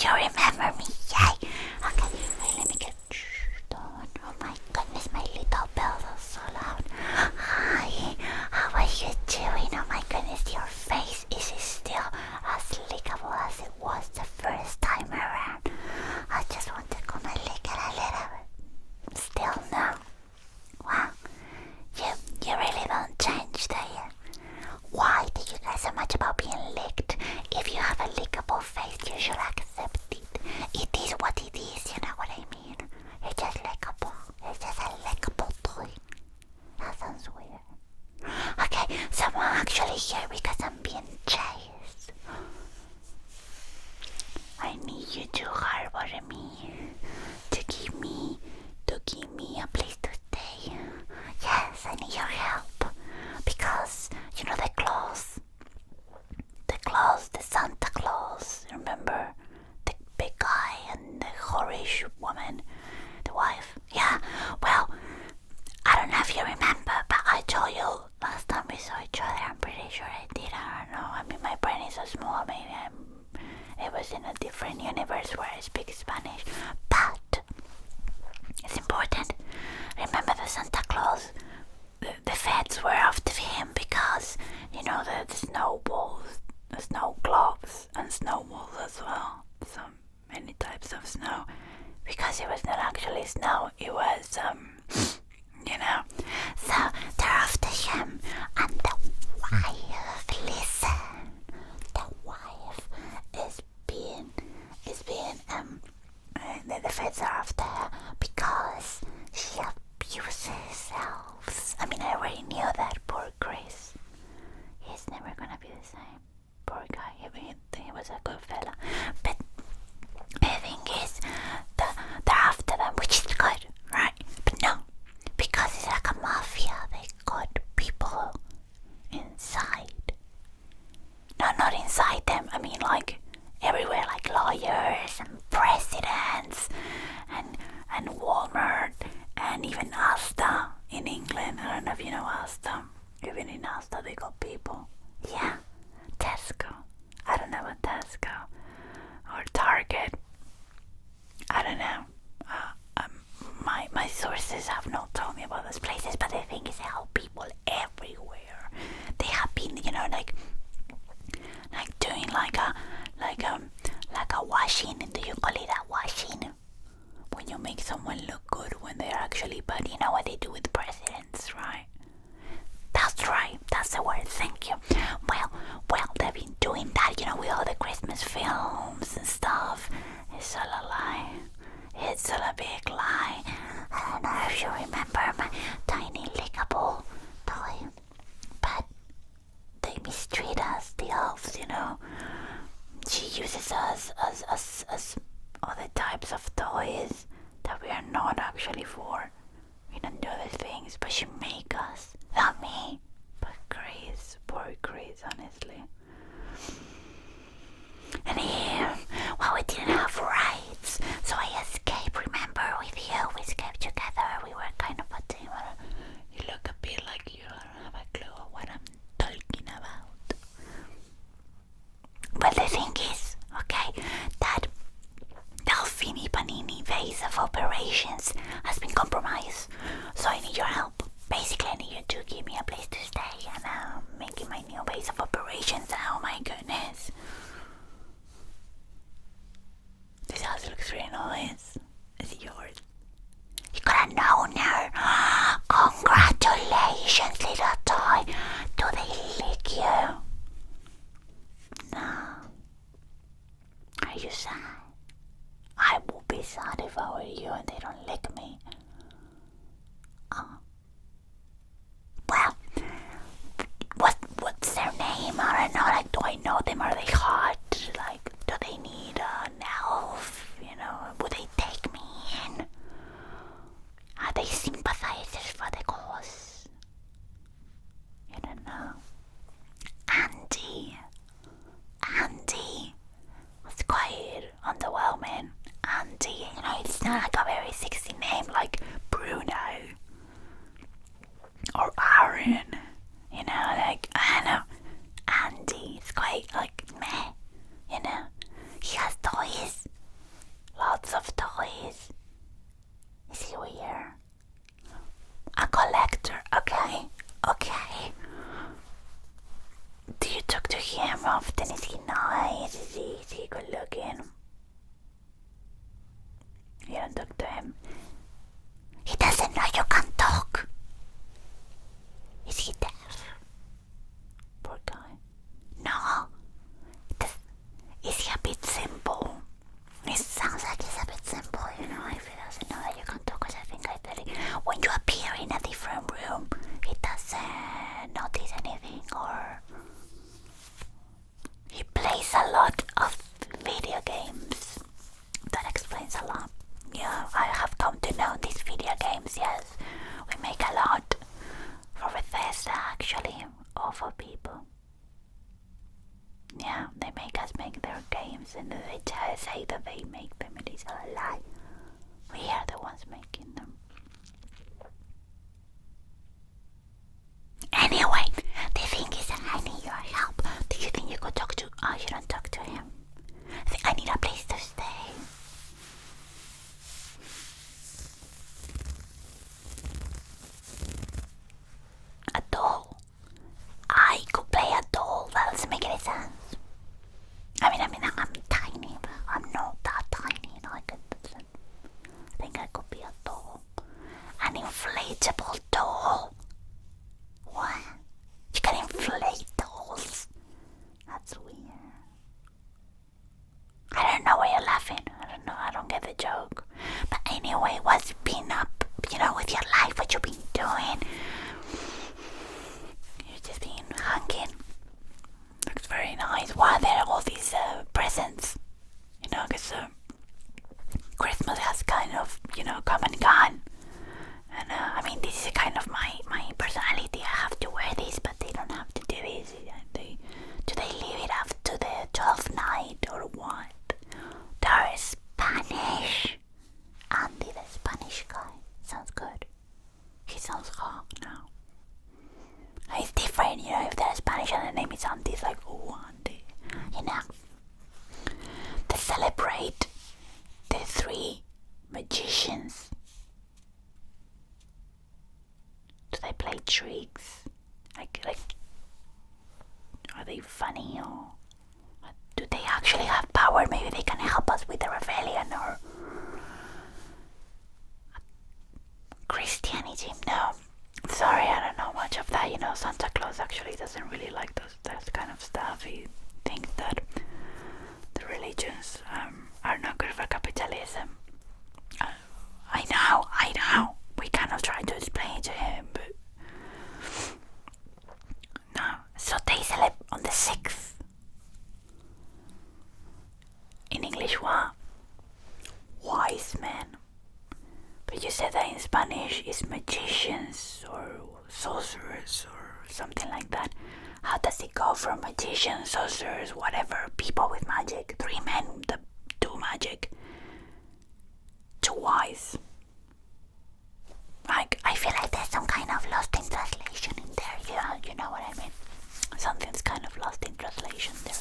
You remember me, yay! Okay, wait, let me get on. Oh my goodness, my little bells are so loud. Hi, how are you doing? Oh my goodness, your face is still as lickable as it was the first time around. I just want to come and lick it a little bit. Still no. Wow, you really don't change, do you? Why do you care so much about being licked? If you have a lickable face, you should accept it. It is what it is, you know what I mean? It's just lickable. It's just a lickable toy. That sounds weird. Okay, so I'm actually here because I'm being chased. I need you to harbor me, to give me a place to stay. Yes, I need your help. Because, you know, the Santa Claus, remember? The big guy and the whorish woman, the wife. Yeah, well, I don't know if you remember, but I told you last time we saw each other. I'm pretty sure I did. I don't know. I mean, my brain is so small. Maybe it was in a different universe where I speak Spanish. But it's important. Remember the Santa Claus? The feds were after him because, you know, the snowballs, the snow globes and snowballs as well. So many types of snow. Because it was not actually snow, it was, you know. So they're after him, and the wife, listen, the wife is being, the feds are after her because she abuses elves. I mean, I already knew that. Poor Chris. He's never gonna be the same. Poor guy. He was a good fella. But the thing is, they're after them, which is good, right? But no, because it's like a mafia. They got people inside. No, not inside them. I mean, like everywhere, like lawyers and presidents and Walmart and even Asda in England. I don't know if you know Asda. Even in Asda they got people. Yeah, Tesco. I don't know about Tesco or Target. I don't know. My sources have not told me about those places, but the thing is, they have people everywhere. They have been, you know, like doing like a washing. Do you call it a washing? When you make someone look good when they're actually bad, you know what they do with presidents, right? That's right, that's the word, thank you. Well, they've been doing that, you know, with all the Christmas films and stuff. It's all a lie. It's all a big lie. I don't know if you remember my tiny lickable toy, but they mistreat us, the elves, you know. She uses us as other types of toys that we are not actually for. We don't do these things, but she make us. Not me, but Chris. Poor Chris, honestly. And here, well, we didn't have rights, so I escaped, remember, with you. We escaped together. We were kind of a team. You look a bit like you don't have a clue of what I'm talking about. But the thing is, okay, that the Elfini Panini base of operations has been compromised. So I need your help. Basically, I need you to give me a place to Yeah, they make us make their games, and they say that they make them. It is a lie. We are the ones making them. Anyway, the thing is that I need your help. Do you think you could talk to... I shouldn't talk to him. I need a place to stay. A doll. I could play a doll. That doesn't make any sense. I mean, I'm tiny, but I'm not that tiny. I think I could be a doll. An inflatable doll. What? You can inflate dolls? That's weird. I don't know why you're laughing. I don't know. I don't get the joke. But anyway, what's been up, with your life? What you been doing? You've just been hanging. Looks very nice. Why are there all these presents? Because Christmas has kind of, come and gone. And this is kind of my personality. I have to wear this, but they don't have to do this. Do they leave it up to the 12th night or what? They're Spanish. Andy, the Spanish guy. Sounds good. He sounds hot now. It's different, if they're Spanish and the name is Andy, it's like, oh, Andy. They celebrate the 3 magicians. Do they play tricks? Like, are they funny, or do they actually have power? Maybe they can help us with the rebellion, or Christianity? No, sorry, I don't know much of that. Santa Claus actually doesn't really like that kind of stuff. He thinks that the religions are not good for capitalism. I know. We kind of try to explain it to him, but no. So they celebrate on the 6th. In English, what? Wise men. But you said that in Spanish is magicians or sorcerers or something like that. How does it go from magicians, sorcerers, whatever, people with magic, 3 men that do magic, to wise? I feel like there's some kind of lost in translation in there. Yeah, you know what I mean? Something's kind of lost in translation there.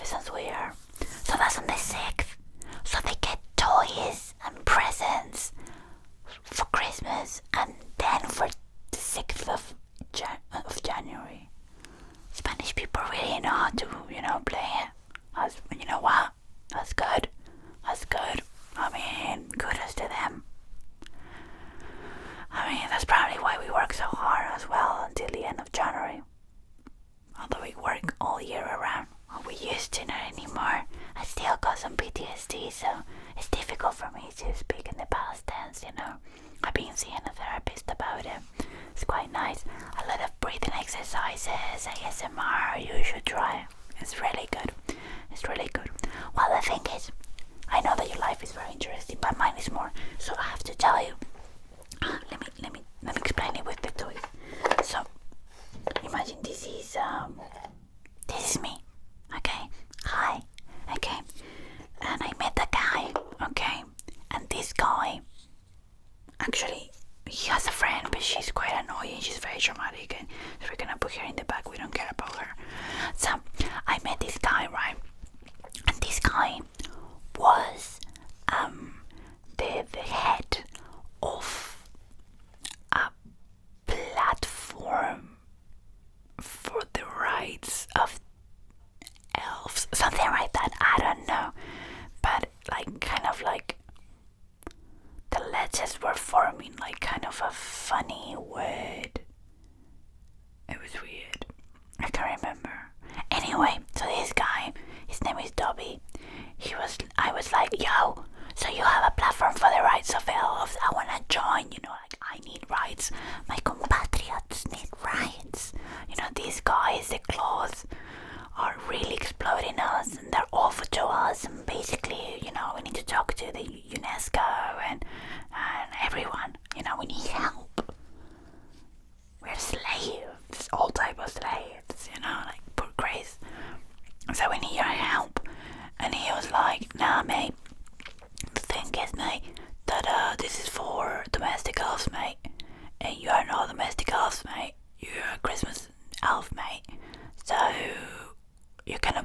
It sounds weird. So that's on the 6th. So they get toys and presents for Christmas, and then for the 6th of January. Spanish people really know how to, play it. You know what? That's good. Kudos to them. That's probably why we work so hard as well until the end of January. Although we work all year around. Well, we used to, not anymore. I still got some PTSD, so it's difficult for me to speak in the past tense, I've been seeing a therapist about it. It's quite nice. A lot of breathing exercises, ASMR, you should try it. It's really good. Well, the thing is, I know that your life is very interesting, but mine is more. So I have to tell you. Let me explain it with the toys. So imagine this is me. Okay. Hi. Okay. And I met a guy. Okay. And this guy, actually, he has a friend, but she's quite annoying. She's very dramatic, and so we're gonna put her in the back. We don't care about her. So I met this guy, right? And this guy was the head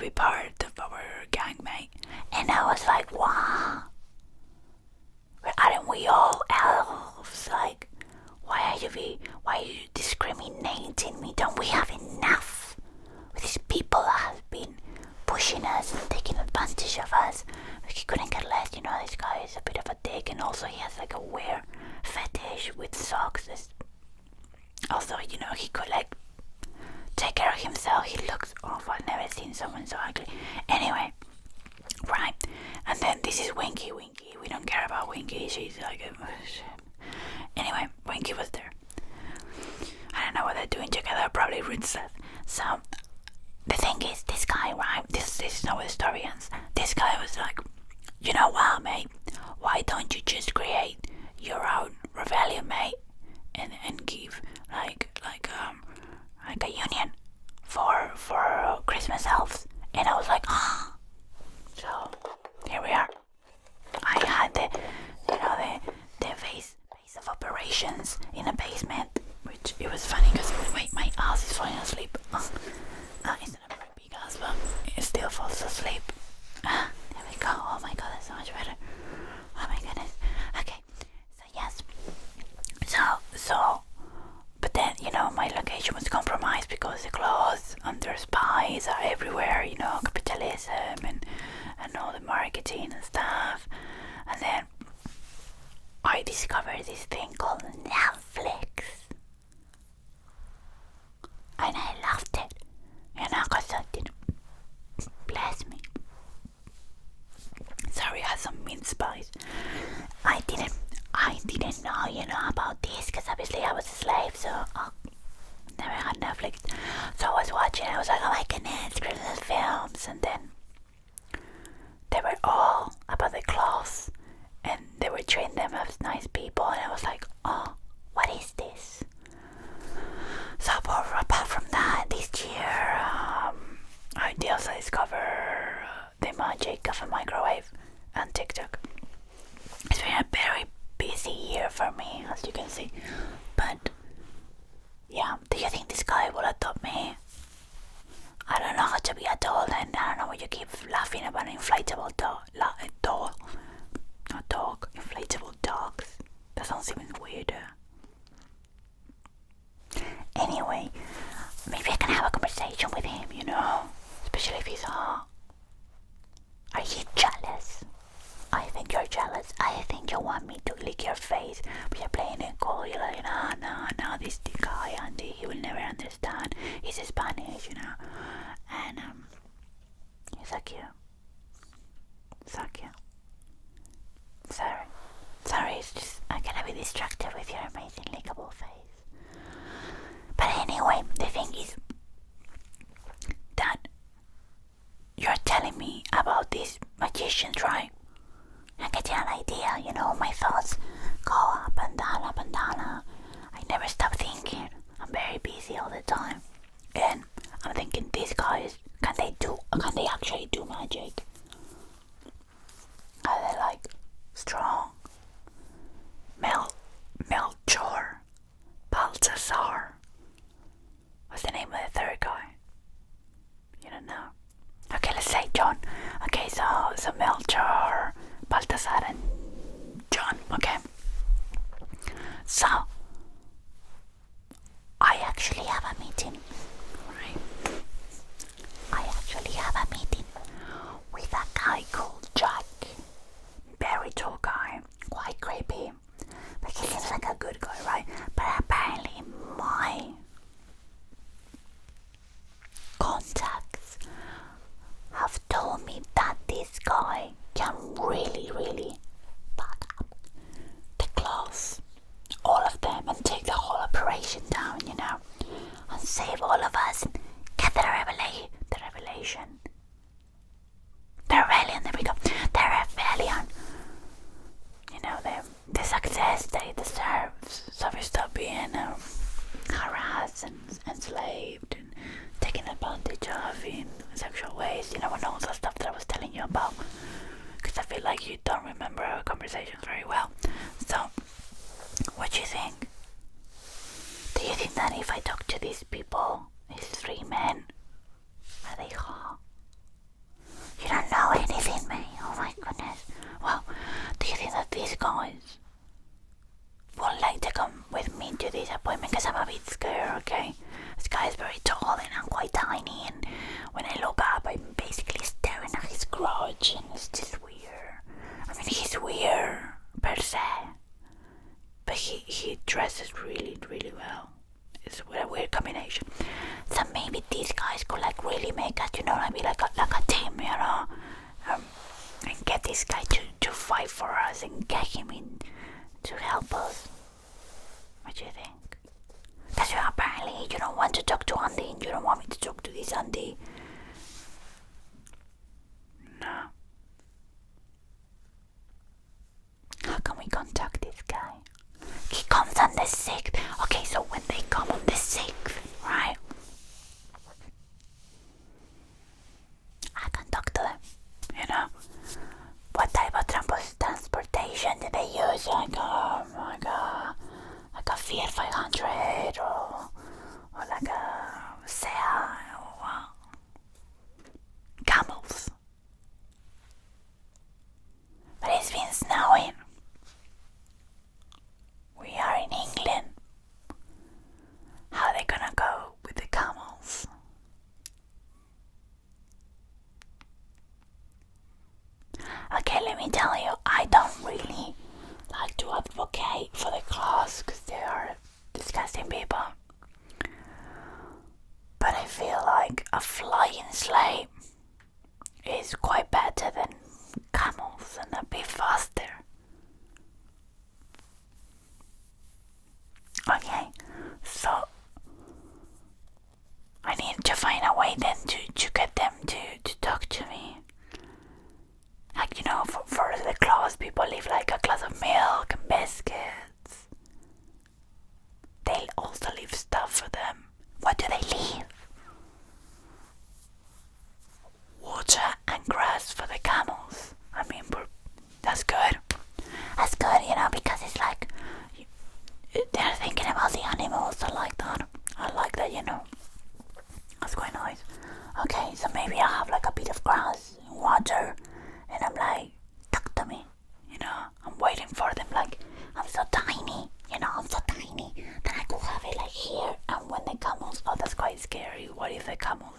be part of our gang, mate. And I was like, wow. Aren't we all elves? Like, why are you discriminating me? Don't we have enough with these people that have been pushing us and taking advantage of us? Like, he couldn't get less, this guy is a bit of a dick, and also he has like a weird fetish with socks. Also, he could like take care of himself. He looks awful. I've never seen someone so ugly. Anyway, right, and then this is Winky. We don't care about Winky. She's like anyway, Winky was there. I don't know what they're doing together. Probably rude stuff. So the thing is, this guy, right, this is not where the story ends. This guy was like, you know what, mate, why don't you just create your own rebellion, mate, and give like a union for Christmas elves? And I was like, so here we are. I had the base of operations in a basement, which it was funny because wait, my ass is falling asleep. It's not a very big ass, but it still falls asleep. There we go. Oh my god, that's so much better. Oh my goodness. Okay, so yes, so but then my location was compromised because the Claus and their spies are everywhere. Capitalism and all the marketing and stuff. And then I discovered this thing called Netflix, and I loved it. Because I did. Bless me. Sorry, I had some mince pies. I didn't know, about this because obviously I was a slave, so I never had Netflix. So I was watching. I was like, oh my goodness, Christmas films, and then they were all about the Claus, and they were treating them as nice people, and I was like, oh, what is this? So apart from that, this year, I also discovered the magic of a microwave and TikTok. It's been a very busy year for me, as you can see. But yeah, do you think this guy will adopt me? I don't know how to be a doll, and I don't know why you keep laughing about an inflatable doll. Not dog, inflatable dogs. That sounds even weirder. Anyway, maybe I can have a conversation with him, especially if he's hot. Are you jealous? I think you're jealous. I think you want me to lick your face, but you're playing it cool. You're like, no, this guy, Andy, he will never understand. He's Spanish, and he's so cute. So cute. Sorry, it's just I'm gonna be distracted with your amazing lickable face. But anyway, the thing is that you're telling me about these magicians, right? I'm getting an idea, my thoughts go up and down. I never stop thinking. I'm very busy all the time. And I'm thinking, these guys, can they actually do magic? Are they like strong? Melchor, Balthazar. What's the name of the third guy? You don't know? Okay, let's say John. Okay, so Melchor, Balthazar, and John. Okay. So I actually have a meeting. Right? I actually have a meeting with a guy called Jack. Very tall guy, quite creepy. But he seems like a good guy, right? But apparently my contacts have told me that this guy can really back up the Claus, all of them, and take the whole operation down, and save all of us, and get the revelation. The rebellion, there we go. The rebellion. The success they deserve. So we stop being harassed and enslaved and taken advantage of in sexual ways. And all the stuff that I was telling you about. Because I feel like you don't remember our conversations very well. So, what do you think? Do you think that if I talk to these people, these three men, are they hot? guy is very tall and I'm quite tiny, and when I look up I'm basically staring at his crotch, and it's just weird. I mean, he's weird per se, but he dresses really, really well. It's a weird combination. So maybe these guys could like really make us, be like a team, and get this guy to fight for us and get him in to help us. What do you think? Because apparently you don't want to talk to Andy, and you don't want me to talk to this Andy. No. How can we contact this guy? He comes on the 6th. Okay, so when they come on the 6th, right? I can talk to them, What type of transportation do they use? Like a Fiat 500 or like a Seat or camels. But it's been snowing. We are in England. How are they gonna go with the camels? Okay, let me tell you, I don't really like to advocate for the Claus because they are disgusting people. But I feel like a flying sleigh is quite better than camels and a bit faster. Okay, so I need to find a way then to get them to talk to me. Like, for the Claus, people leave like a glass of milk and biscuits. They'll also leave stuff for them. What do they leave? Water and grass for the camels. I mean, that's good. That's good, because it's like they're thinking about the animals. I like that. That's quite nice. Okay, so maybe I'll have like a bit of grass and water, and I'm like, talk to me. I'm waiting for them. Like, I'm so tiny. I'm so tiny that I could have it like here. And when the camels, that's quite scary. What if the camels